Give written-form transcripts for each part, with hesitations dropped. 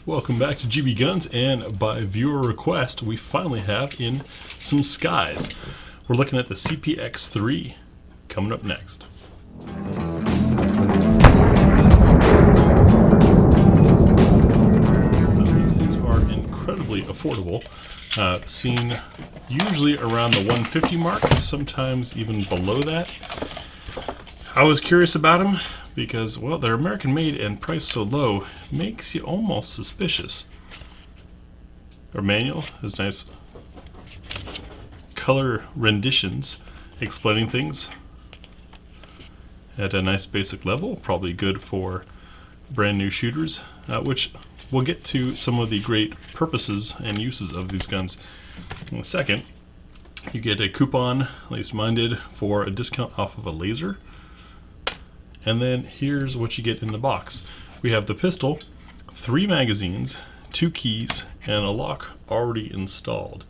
Welcome back to GBGuns, and by viewer request, we finally have in some skies. We're looking at the CPX-3 coming up next. So these things are incredibly affordable, seen usually around the 150 mark, sometimes even below that. I was curious about them because, well, they're American made and priced so low, makes you almost suspicious. Our manual has nice color renditions explaining things at a nice basic level, probably good for brand new shooters, which we'll get to some of the great purposes and uses of these guns in a second. You get a coupon, at least mine did, for a discount off of a laser. And then here's what you get in the box. We have the pistol, 3 magazines, 2 keys, and a lock already installed.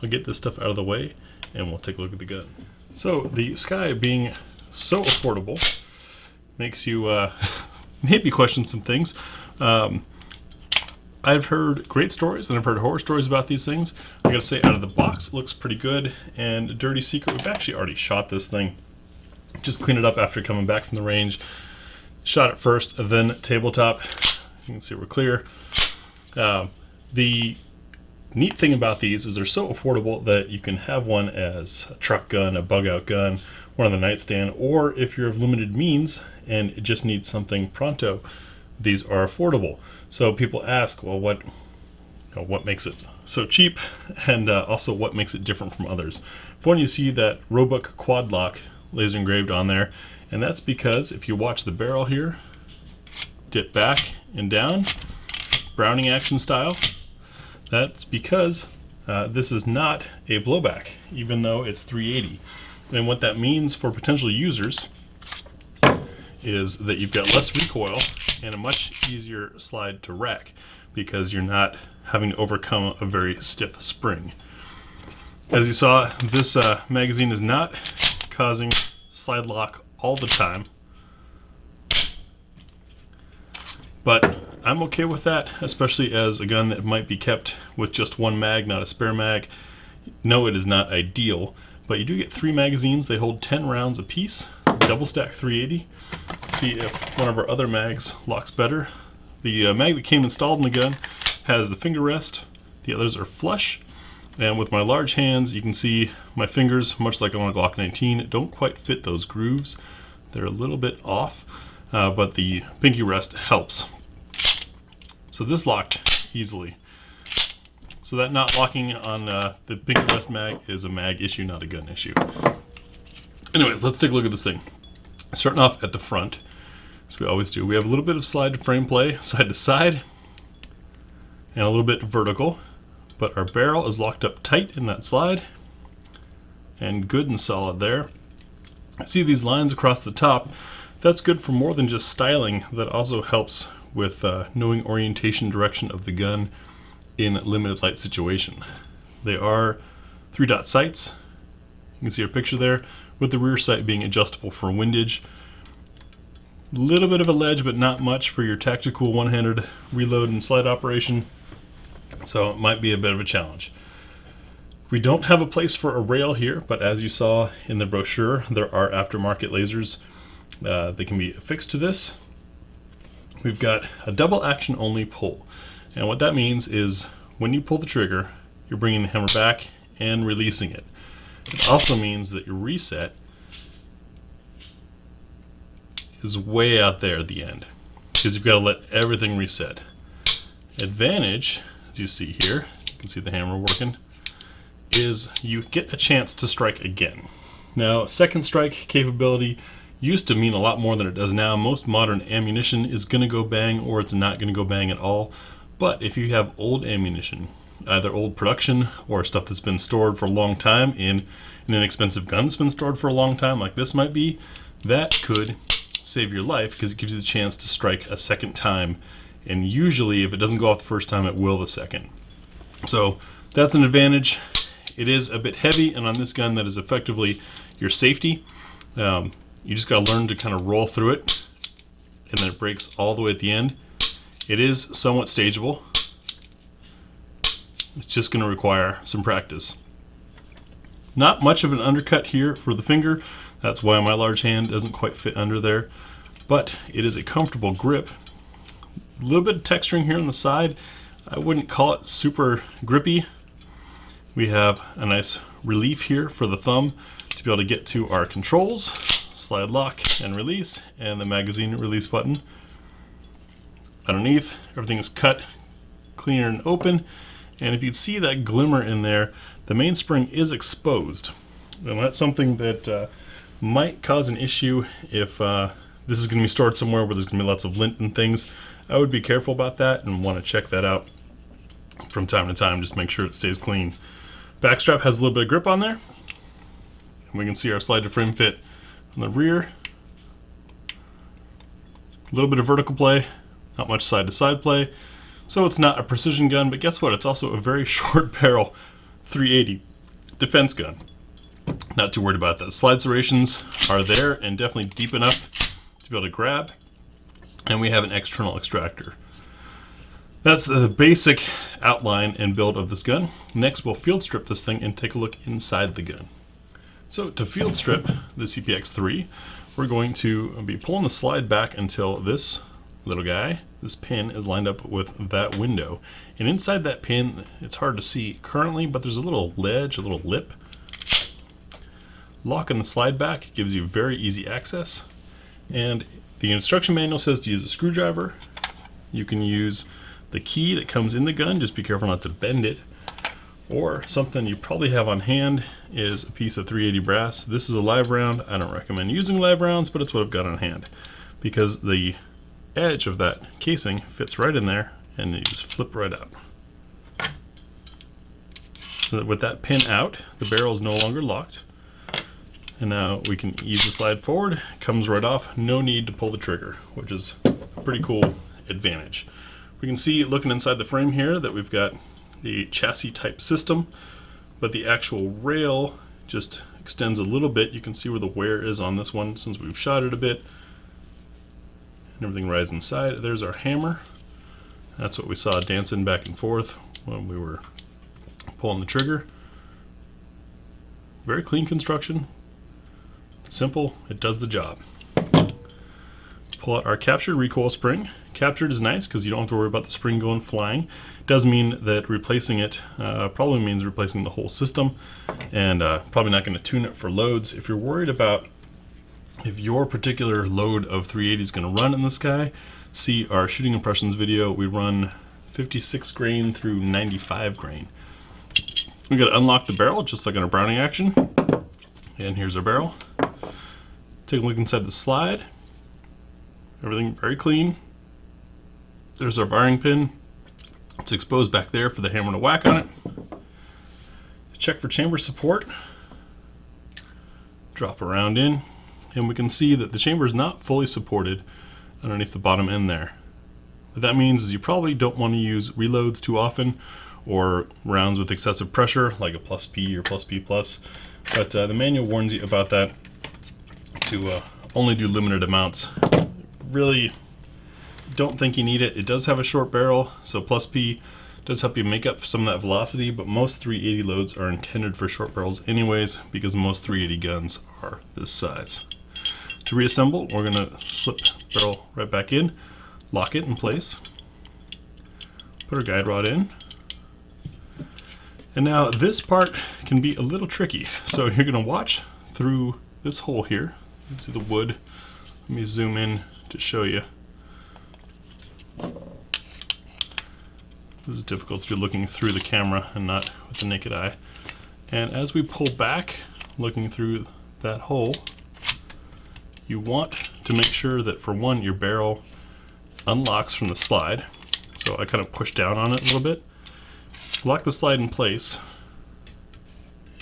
I'll get this stuff out of the way and we'll take a look at the gun. So the Sky being so affordable makes you maybe question some things. I've heard great stories and I've heard horror stories about these things. I gotta say, out of the box, it looks pretty good. And dirty secret, we've actually already shot this thing. Just clean it up after coming back from the range. Shot it first, then tabletop. You can see we're clear. The neat thing about these is they're so affordable that you can have one as a truck gun, a bug out gun, one on the nightstand, or if you're of limited means and just need something pronto, these are affordable. So people ask, well, what makes it so cheap, and also what makes it different from others? For one, you see that Roebuck quad lock laser engraved on there, and that's because if you watch the barrel here dip back and down, Browning action style, that's because this is not a blowback, even though it's 380. And what that means for potential users is that you've got less recoil and a much easier slide to rack because you're not having to overcome a very stiff spring. As you saw, this magazine is not causing slide lock all the time, but I'm okay with that, especially as a gun that might be kept with just one mag, not a spare mag. No, it is not ideal, but you do get 3 magazines. They hold 10 rounds apiece. It's a double stack 380. See if one of our other mags locks better. The mag that came installed in the gun has the finger rest. The others are flush. And with my large hands, you can see my fingers, much like on a Glock 19, don't quite fit those grooves. They're a little bit off, but the pinky rest helps. So this locked easily. So that not locking on the pinky rest mag is a mag issue, not a gun issue. Anyways, let's take a look at this thing. Starting off at the front, as we always do, we have a little bit of slide to frame play, side to side, and a little bit vertical. But our barrel is locked up tight in that slide and good and solid there. See these lines across the top? That's good for more than just styling. That also helps with knowing orientation direction of the gun in limited light situation. They are 3-dot sights. You can see our picture there, with the rear sight being adjustable for windage. Little bit of a ledge, but not much for your tactical one-handed reload and slide operation. So it might be a bit of a challenge. We don't have a place for a rail here, but as you saw in the brochure, there are aftermarket lasers that can be affixed to this. We've got a double action only pull. And what that means is when you pull the trigger, you're bringing the hammer back and releasing it. It also means that your reset is way out there at the end because you've got to let everything reset. Advantage, as you see here, you can see the hammer working, is you get a chance to strike again. Now, second strike capability used to mean a lot more than it does now. Most modern ammunition is going to go bang or it's not going to go bang at all. But if you have old ammunition, either old production or stuff that's been stored for a long time in an inexpensive gun that's been stored for a long time, like this might be, that could save your life because it gives you the chance to strike a second time. And usually if it doesn't go off the first time, it will the second. So that's an advantage. It is a bit heavy, and on this gun that is effectively your safety. You just got to learn to kind of roll through it, and then it breaks all the way at the end. It is somewhat stageable, It's just going to require some practice. Not much of an undercut here for the finger. That's why my large hand doesn't quite fit under there. But it is a comfortable grip. A little bit of texturing here on the side. I wouldn't call it super grippy. We have a nice relief here for the thumb to be able to get to our controls. Slide lock and release, and the magazine release button. Underneath, everything is cut clear and open. And if you see that glimmer in there, the mainspring is exposed. And that's something that might cause an issue if this is going to be stored somewhere where there's going to be lots of lint and things. I would be careful about that and want to check that out from time to time. Just make sure it stays clean. Backstrap has a little bit of grip on there. And we can see our slide to frame fit on the rear. A little bit of vertical play, not much side to side play. So it's not a precision gun, but guess what? It's also a very short barrel 380 defense gun. Not too worried about that. Slide serrations are there and definitely deep enough to be able to grab. And we have an external extractor. That's the basic outline and build of this gun. Next, we'll field strip this thing and take a look inside the gun. So to field strip the CPX-3, we're going to be pulling the slide back until this little guy, this pin, is lined up with that window. And inside that pin, it's hard to see currently, but there's a little ledge, a little lip. Locking the slide back gives you very easy access. And the instruction manual says to use a screwdriver. You can use the key that comes in the gun, just be careful not to bend it. Or something you probably have on hand is a piece of 380 brass. This is a live round. I don't recommend using live rounds, but it's what I've got on hand because the edge of that casing fits right in there and you just flip right out. So that with that pin out, the barrel is no longer locked. And now we can ease the slide forward. It comes right off. No need to pull the trigger, which is a pretty cool advantage. We can see looking inside the frame here that we've got the chassis type system, but the actual rail just extends a little bit. You can see where the wear is on this one since we've shot it a bit. And everything rides inside. There's our hammer. That's what we saw dancing back and forth when we were pulling the trigger. Very clean construction. Simple, it does the job. Pull out our captured recoil spring. Captured is nice because you don't have to worry about the spring going flying. It does mean that replacing it probably means replacing the whole system, and probably not going to tune it for loads. If you're worried about if your particular load of 380 is going to run in the sky, see our shooting impressions video. We run 56 grain through 95 grain. We got to unlock the barrel just like in a Browning action. And here's our barrel. Take a look inside the slide. Everything very clean. There's our firing pin. It's exposed back there for the hammer to whack on it. Check for chamber support. Drop around in. And we can see that the chamber is not fully supported underneath the bottom end there. What that means is you probably don't want to use reloads too often or rounds with excessive pressure like a plus P or plus P plus. But the manual warns you about that, to only do limited amounts. Really don't think you need it. It does have a short barrel, so plus P does help you make up some of that velocity, but most 380 loads are intended for short barrels anyways because most 380 guns are this size. To reassemble, we're going to slip the barrel right back in, lock it in place, put our guide rod in. And now this part can be a little tricky. So you're going to watch through this hole here. You can see the wood. Let me zoom in to show you. This is difficult to do looking through the camera and not with the naked eye. And as we pull back, looking through that hole, you want to make sure that for one, your barrel unlocks from the slide. So I kind of push down on it a little bit. Lock the slide in place,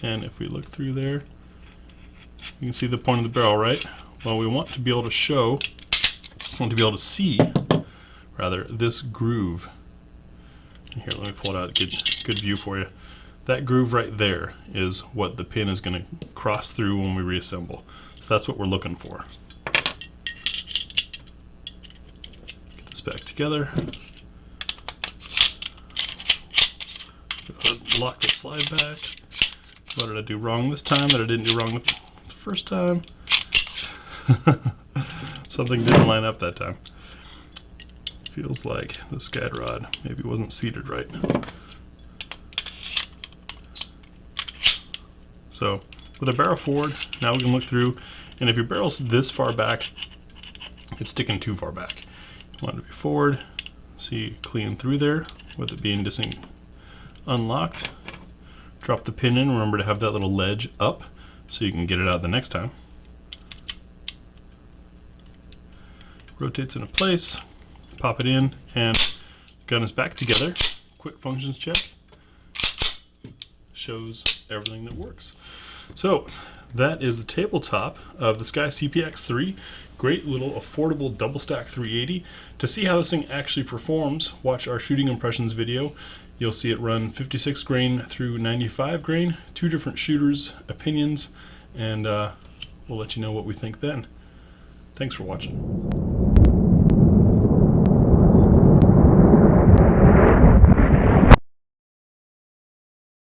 and if we look through there, you can see the point of the barrel, right? Well, we want to be able to see, rather, this groove. Here, let me pull it out, good view for you. That groove right there is what the pin is going to cross through when we reassemble. So that's what we're looking for. Get this back together. Go ahead and lock the slide back. What did I do wrong this time that I didn't do wrong the first time? Something didn't line up that time. Feels like this guide rod maybe wasn't seated right. So with our barrel forward, now we can look through, and if your barrel's this far back, it's sticking too far back. You want it to be forward, see clean through there with it being unlocked. Drop the pin in, remember to have that little ledge up so you can get it out the next time. Rotates into place, pop it in, and the gun is back together. Quick functions check. Shows everything that works. So that is the tabletop of the SCCY CPX-3. Great little affordable double stack 380. To see how this thing actually performs, watch our shooting impressions video. You'll see it run 56 grain through 95 grain, 2 different shooters' opinions, and we'll let you know what we think then. Thanks for watching.